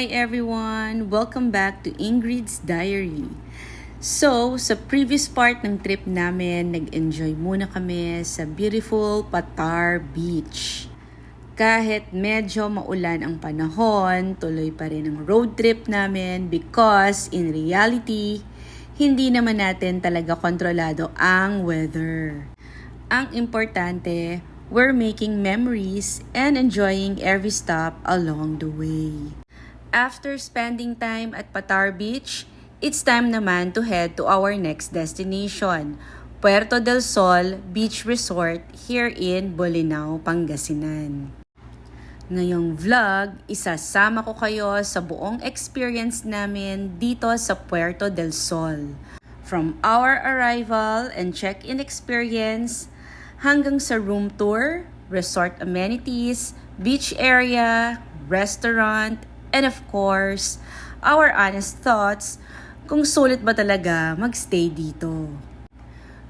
Hi everyone! Welcome back to Ingrid's Diary. So, sa previous part ng trip namin, nag-enjoy muna kami sa beautiful Patar Beach. Kahit medyo maulan ang panahon, tuloy pa rin ang road trip namin because in reality, hindi naman natin talaga kontrolado ang weather. Ang importante, we're making memories and enjoying every stop along the way. After spending time at Patar Beach, it's time naman to head to our next destination, Puerto del Sol Beach Resort here in Bolinao, Pangasinan. Ngayong vlog, isasama ko kayo sa buong experience namin dito sa Puerto del Sol. From our arrival and check-in experience, hanggang sa room tour, resort amenities, beach area, restaurant, and of course, our honest thoughts kung sulit ba talaga magstay dito.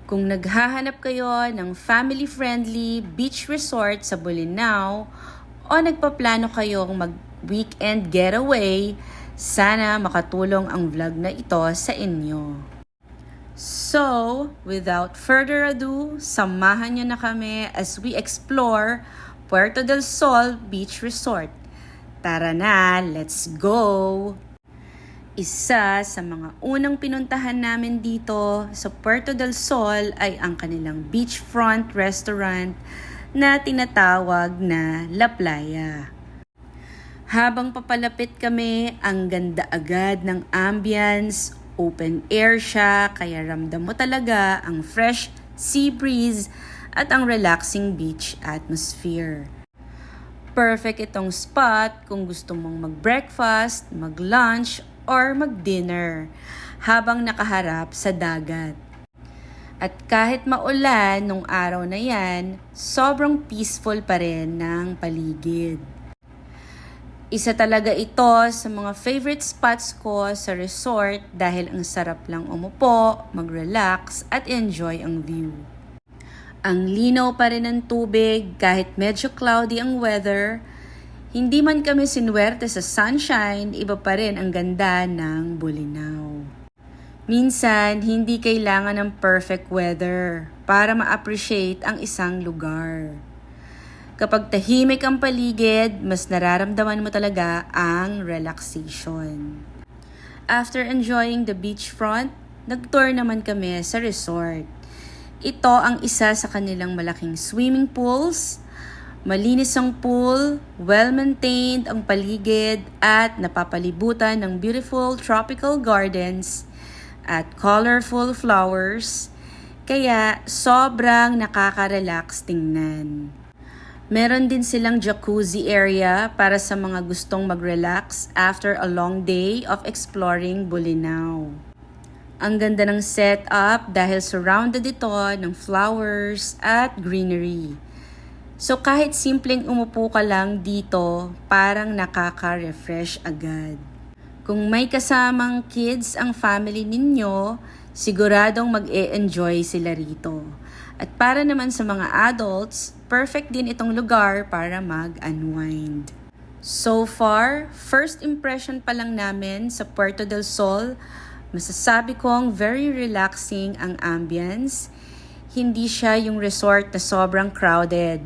Kung naghahanap kayo ng family-friendly beach resort sa Bolinao o nagpaplano kayong mag-weekend getaway, sana makatulong ang vlog na ito sa inyo. So, without further ado, samahan niyo na kami as we explore Puerto del Sol Beach Resort. Tara na, let's go! Isa sa mga unang pinuntahan namin dito sa Puerto del Sol ay ang kanilang beachfront restaurant na tinatawag na La Playa. Habang papalapit kami, ang ganda agad ng ambience, open air siya, kaya ramdam mo talaga ang fresh sea breeze at ang relaxing beach atmosphere. Perfect itong spot kung gusto mong mag-breakfast, mag-lunch, or mag-dinner habang nakaharap sa dagat. At kahit maulan nung araw na yan, sobrang peaceful pa rin ng paligid. Isa talaga ito sa mga favorite spots ko sa resort dahil ang sarap lang umupo, mag-relax at enjoy ang view. Ang linaw pa rin ng tubig kahit medyo cloudy ang weather. Hindi man kami sinwerte sa sunshine, iba pa rin ang ganda ng Bolinao. Minsan, hindi kailangan ng perfect weather para ma-appreciate ang isang lugar. Kapag tahimik ang paligid, mas nararamdaman mo talaga ang relaxation. After enjoying the beachfront, nag-tour naman kami sa resort. Ito ang isa sa kanilang malaking swimming pools. Malinis ang pool, well-maintained ang paligid at napapalibutan ng beautiful tropical gardens at colorful flowers. Kaya sobrang nakaka-relax tingnan. Meron din silang jacuzzi area para sa mga gustong mag-relax after a long day of exploring Bolinao. Ang ganda ng setup dahil surrounded ito ng flowers at greenery. So kahit simpleng umupo ka lang dito, parang nakaka-refresh agad. Kung may kasamang kids ang family ninyo, siguradong mag-e-enjoy sila rito. At para naman sa mga adults, perfect din itong lugar para mag-unwind. So far, first impression pa lang namin sa Puerto del Sol, masasabi kong very relaxing ang ambience. Hindi siya yung resort na sobrang crowded.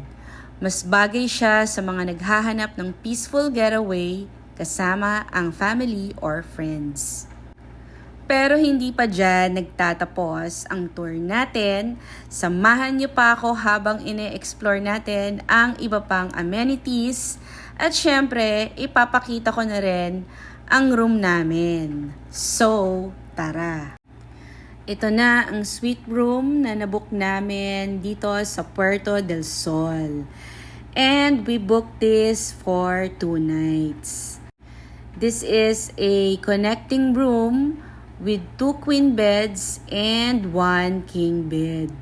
Mas bagay siya sa mga naghahanap ng peaceful getaway kasama ang family or friends. Pero hindi pa dyan nagtatapos ang tour natin. Samahan niyo pa ako habang ine-explore natin ang iba pang amenities. At syempre, ipapakita ko na rin ang room namin. So, tara! Ito na ang suite room na nabook namin dito sa Puerto del Sol. And we booked this for 2 nights. This is a connecting room with 2 queen beds and 1 king bed.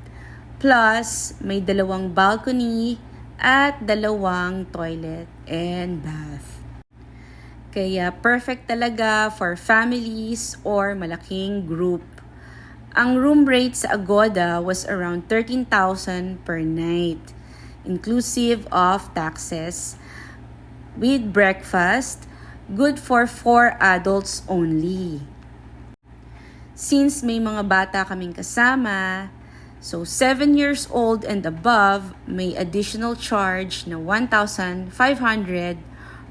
Plus, may 2 balcony at 2 toilet and bath. Kaya perfect talaga for families or malaking group. Ang room rate sa Agoda was around 13,000 per night, inclusive of taxes. With breakfast, good for 4 adults only. Since may mga bata kaming kasama, so 7 years old and above, may additional charge na 1,500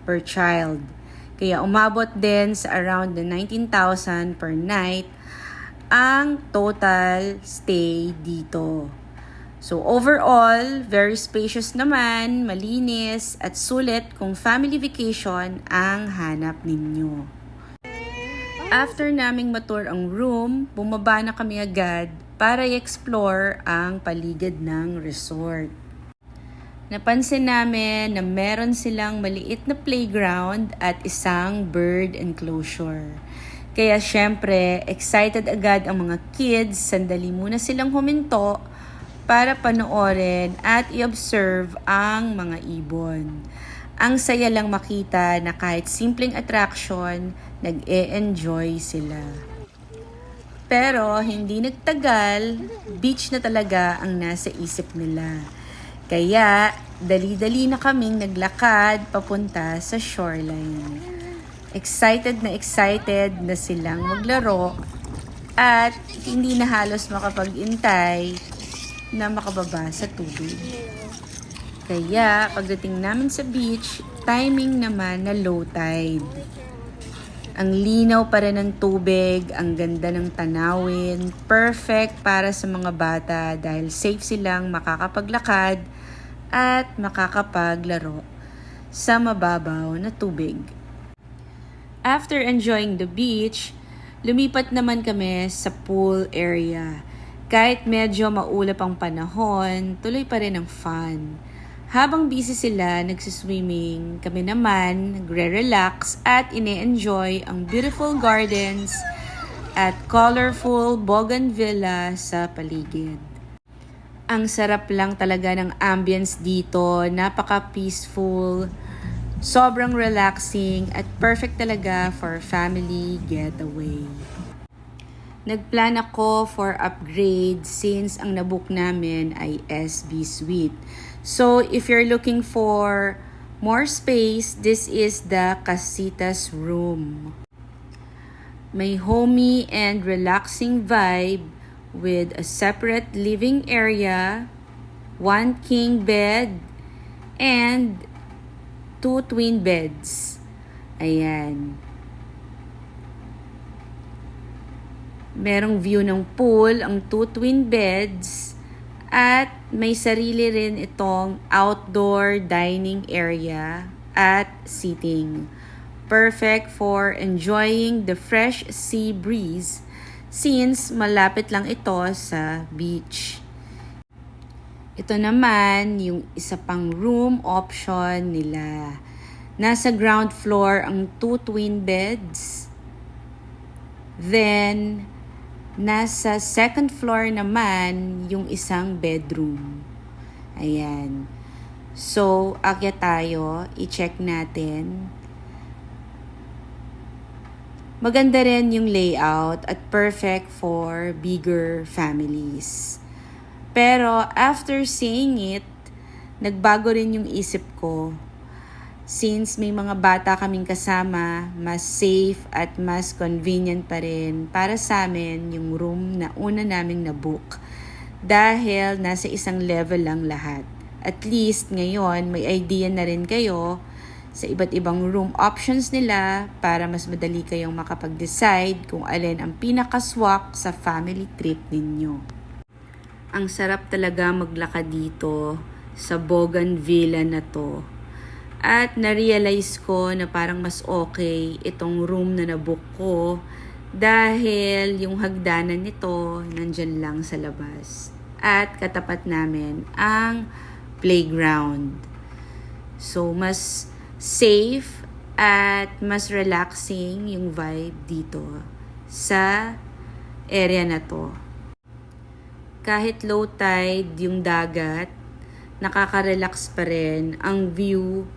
per child. Kaya umabot din sa around the 19,000 per night ang total stay dito. So overall, very spacious naman, malinis at sulit kung family vacation ang hanap ninyo. After naming matour ang room, bumaba na kami agad para i-explore ang paligid ng resort. Napansin namin na meron silang maliit na playground at isang bird enclosure. Kaya syempre, excited agad ang mga kids, sandali muna silang huminto para panoorin at i-observe ang mga ibon. Ang saya lang makita na kahit simpleng attraction, nag-e-enjoy sila. Pero hindi nagtagal, beach na talaga ang nasa isip nila. Kaya dali-dali na kaming naglakad papunta sa shoreline. Excited na silang maglaro at hindi na halos makapag-intay na makababa sa tubig. Kaya pagdating namin sa beach, timing naman na low tide. Ang linaw pa rin ng tubig, ang ganda ng tanawin, perfect para sa mga bata dahil safe silang makakapaglakad at makakapaglaro sa mababaw na tubig. After enjoying the beach, lumipat naman kami sa pool area. Kahit medyo maulap ang panahon, tuloy pa rin ang fun. Habang busy sila nagsiswimming, kami naman nagre-relax at ine-enjoy ang beautiful gardens at colorful bougainvillea sa paligid. Ang sarap lang talaga ng ambience dito, napaka-peaceful, sobrang relaxing at perfect talaga for family getaway. Nagplan ako for upgrade since ang nabook namin ay SB Suite. So if you're looking for more space, this is the Casitas room. May homey and relaxing vibe with a separate living area, 1 king bed, and 2 twin beds. Ayan. Merong view ng pool, ang 2 twin beds, at may sarili rin itong outdoor dining area at seating. Perfect for enjoying the fresh sea breeze since malapit lang ito sa beach. Ito naman yung isa pang room option nila. Nasa ground floor ang 2 twin beds. Then, nasa second floor naman yung isang bedroom. Ayan. So, akyat tayo. I-check natin. Maganda rin yung layout at perfect for bigger families. Pero after seeing it, nagbago rin yung isip ko. Since may mga bata kaming kasama, mas safe at mas convenient pa rin para sa amin yung room na una naming nabook. Dahil nasa isang level lang lahat. At least ngayon may idea na rin kayo sa iba't ibang room options nila para mas madali kayong makapag-decide kung alin ang pinakaswak sa family trip ninyo. Ang sarap talaga maglakad dito sa bougainvillea na to. At na-realize ko na parang mas okay itong room na nabook ko dahil yung hagdanan nito nandyan lang sa labas. At katapat namin ang playground. So mas safe at mas relaxing yung vibe dito sa area na to. Kahit low tide yung dagat, nakaka-relax pa rin ang view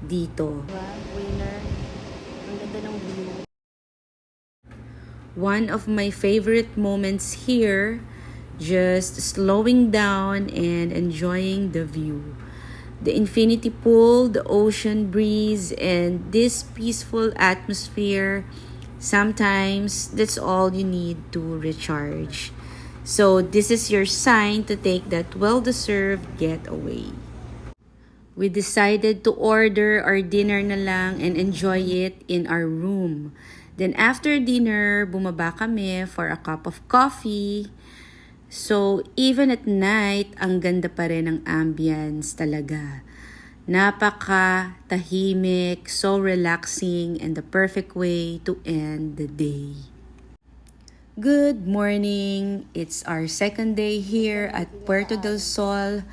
dito. Winner. Ang ganda ng view. One of my favorite moments here, just slowing down and enjoying the view. The infinity pool, the ocean breeze, and this peaceful atmosphere, sometimes that's all you need to recharge. So this is your sign to take that well-deserved getaway. We decided to order our dinner na lang and enjoy it in our room. Then after dinner, bumaba kami for a cup of coffee. So even at night, ang ganda pa rin ng ambience talaga. Napaka tahimik, so relaxing, and the perfect way to end the day. Good morning! It's our second day here at Puerto del Sol.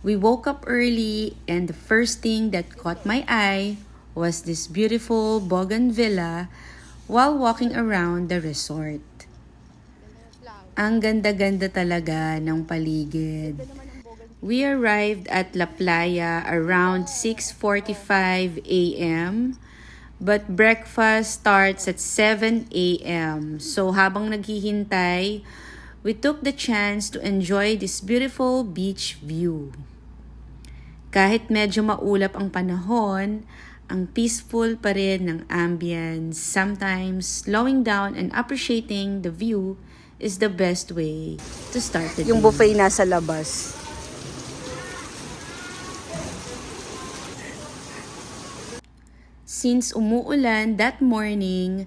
We woke up early and the first thing that caught my eye was this beautiful bougainvillea while walking around the resort. Ang ganda-ganda talaga ng paligid. We arrived at La Playa around 6:45 a.m. But breakfast starts at 7 a.m. So habang naghihintay, we took the chance to enjoy this beautiful beach view. Kahit medyo maulap ang panahon, ang peaceful pa rin ng ambience. Sometimes slowing down and appreciating the view is the best way to start the day. Yung buffet nasa labas. Since umuulan that morning,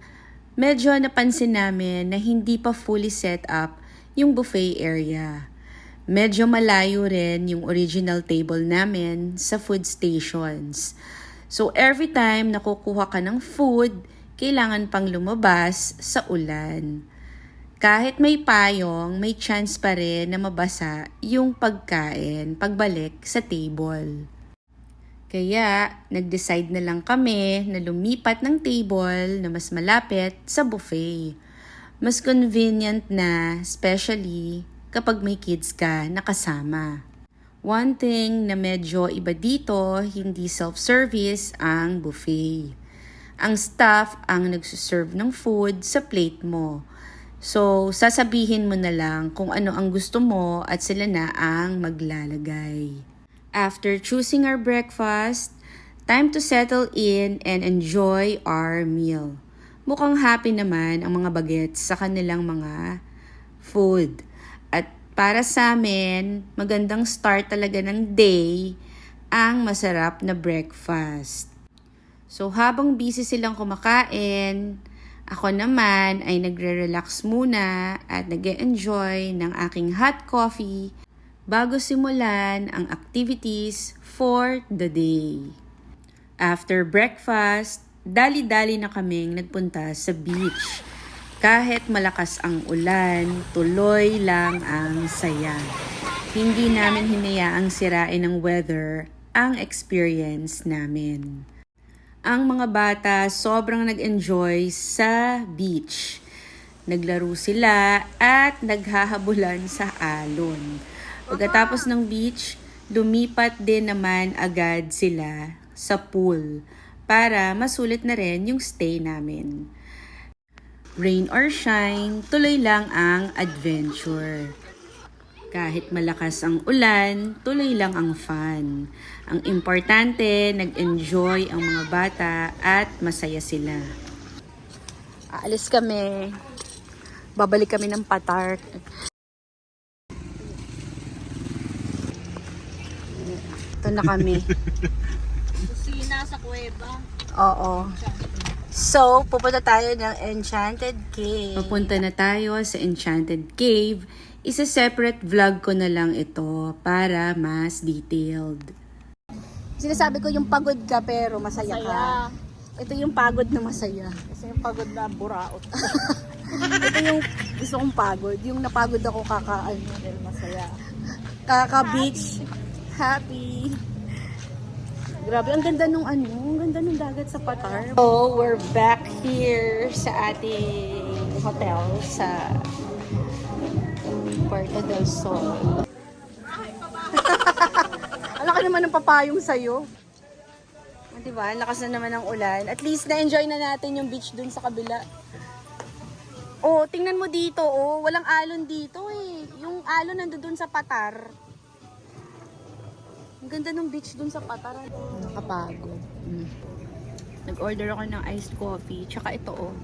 medyo napansin namin na hindi pa fully set up yung buffet area. Medyo malayo rin yung original table namin sa food stations. So every time nakukuha ka ng food, kailangan pang lumabas sa ulan. Kahit may payong, may chance pa rin na mabasa yung pagkain pagbalik sa table. Kaya, nag-decide na lang kami na lumipat ng table na mas malapit sa buffet. Mas convenient na, especially kapag may kids ka na kasama. One thing na medyo iba dito, hindi self-service ang buffet. Ang staff ang nagsuserve ng food sa plate mo. So, sasabihin mo na lang kung ano ang gusto mo at sila na ang maglalagay. After choosing our breakfast, time to settle in and enjoy our meal. Mukhang happy naman ang mga bagets sa kanilang mga food. At para sa amin, magandang start talaga ng day ang masarap na breakfast. So habang busy silang kumakain, ako naman ay nagre-relax muna at nag-e-enjoy ng aking hot coffee bago simulan ang activities for the day. After breakfast, dali-dali na kaming nagpunta sa beach. Kahit malakas ang ulan, tuloy lang ang saya. Hindi namin hinayaang sirain ng weather ang experience namin. Ang mga bata sobrang nag-enjoy sa beach. Naglaro sila at naghahabulan sa alon. Pagkatapos ng beach, lumipat din naman agad sila sa pool para masulit na rin yung stay namin. Rain or shine, tuloy lang ang adventure. Kahit malakas ang ulan, tuloy lang ang fun. Ang importante, nag-enjoy ang mga bata at masaya sila. Aalis kami. Babalik kami ng Patar. Ito na kami. Kusina sa kuweba. Oo. So, pupunta tayo ng Enchanted Cave. Papunta na tayo sa Enchanted Cave. Isa-separate vlog ko na lang ito para mas detailed. Sinasabi ko yung pagod ka pero masaya ka. Ito yung pagod na masaya. Kasi yung pagod na buraot. Ito yung gusto kong pagod. Yung napagod ako Dahil masaya. kaka-beach. Happy. Grabe, ang ganda nung ang ganda nung dagat sa Patar. So, we're back here sa ating hotel sa Puerto del Sol. Alam ka naman ng papayong sa'yo. Diba? Ang lakas na naman ng ulan. At least na-enjoy na natin yung beach dun sa kabila. Oh, tingnan mo dito. Oh, walang alon dito eh. Yung alon nandun dun sa Patar. Ang ganda ng beach dun sa Patar. Nakapagod. Nag-order ako ng iced coffee. Tsaka ito, oh.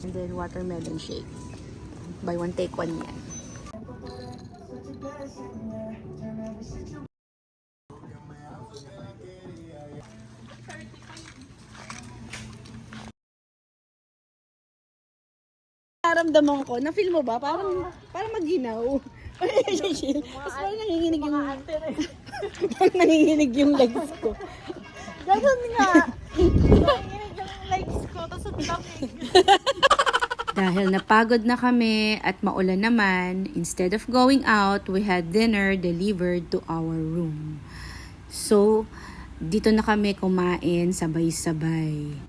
And then, watermelon shake. Buy one, take one yan. Naramdaman ko, na-feel mo ba? Parang maginaw. Tapos parang nanginginig yung... parang nanginginig yung legs ko. Ganun nga. Nanginig yung legs ko, tapos ang lamig. Dahil napagod na kami at maulan naman, instead of going out, we had dinner delivered to our room. So, dito na kami kumain sabay-sabay.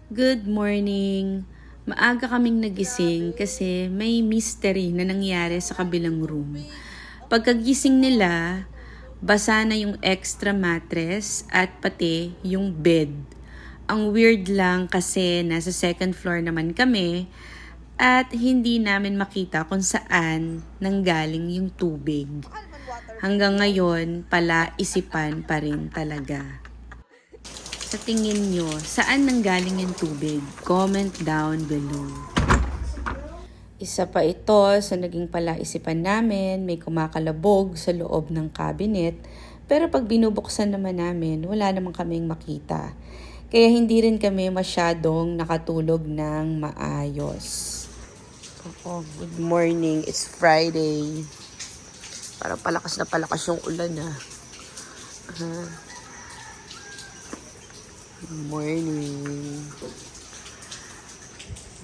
Good morning! Maaga kaming nagising kasi may mystery na nangyari sa kabilang room. Pagkagising nila, basa na yung extra mattress at pati yung bed. Ang weird lang kasi nasa second floor naman kami at hindi namin makita kung saan nanggaling yung tubig. Hanggang ngayon, pala isipan pa rin talaga. Sa tingin nyo, saan nanggaling yung tubig? Comment down below. Isa pa ito sa naging palaisipan namin, may kumakalabog sa loob ng cabinet, pero pag binubuksan naman namin, wala naman kaming makita. Kaya hindi rin kami masyadong nakatulog ng maayos. Oh, good morning. It's Friday. Parang palakas na palakas yung ulan Good morning.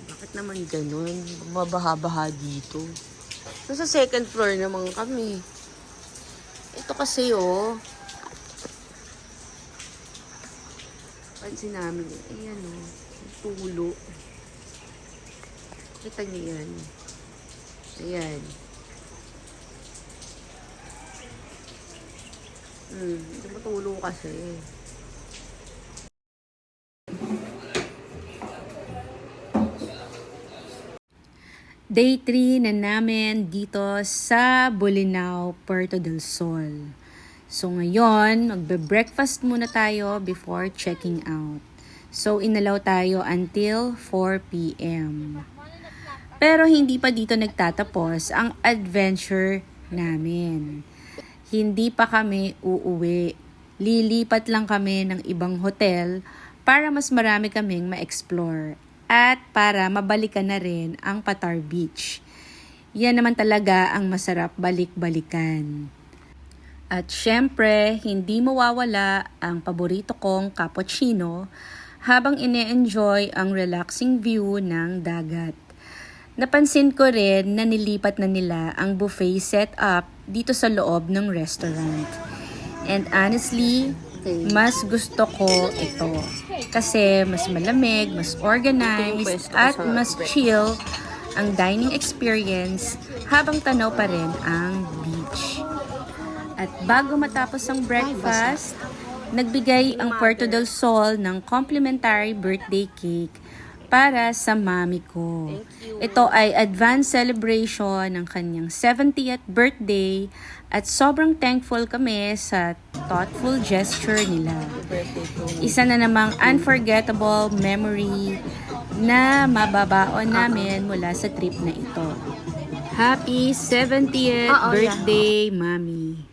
Bakit naman ganun? Mabaha-baha dito. Nasa second floor naman kami. Ito kasi pansin namin. Ayan tulo. Kita niyo yan. Ayan. Hindi matulo kasi. Day 3 na namin dito sa Bolinao, Puerto del Sol. So ngayon, magbe-breakfast muna tayo before checking out. So inalaw tayo until 4 p.m. Pero hindi pa dito nagtatapos ang adventure namin. Hindi pa kami uuwi. Lilipat lang kami ng ibang hotel para mas marami kaming ma-explore. At para mabalikan na rin ang Patar Beach. Yan naman talaga ang masarap balik-balikan. At syempre, hindi mawawala ang paborito kong cappuccino habang ine-enjoy ang relaxing view ng dagat. Napansin ko rin na nilipat na nila ang buffet setup dito sa loob ng restaurant. And honestly, mas gusto ko ito. Kasi mas malamig, mas organized, at mas chill ang dining experience habang tanaw pa rin ang beach. At bago matapos ang breakfast, nagbigay ang Puerto del Sol ng complimentary birthday cake para sa mami ko. Ito ay advance celebration ng kanyang 70th birthday at sobrang thankful kami sa thoughtful gesture nila. Isa na namang unforgettable memory na mababaon namin mula sa trip na ito. Happy 70th birthday, Mami!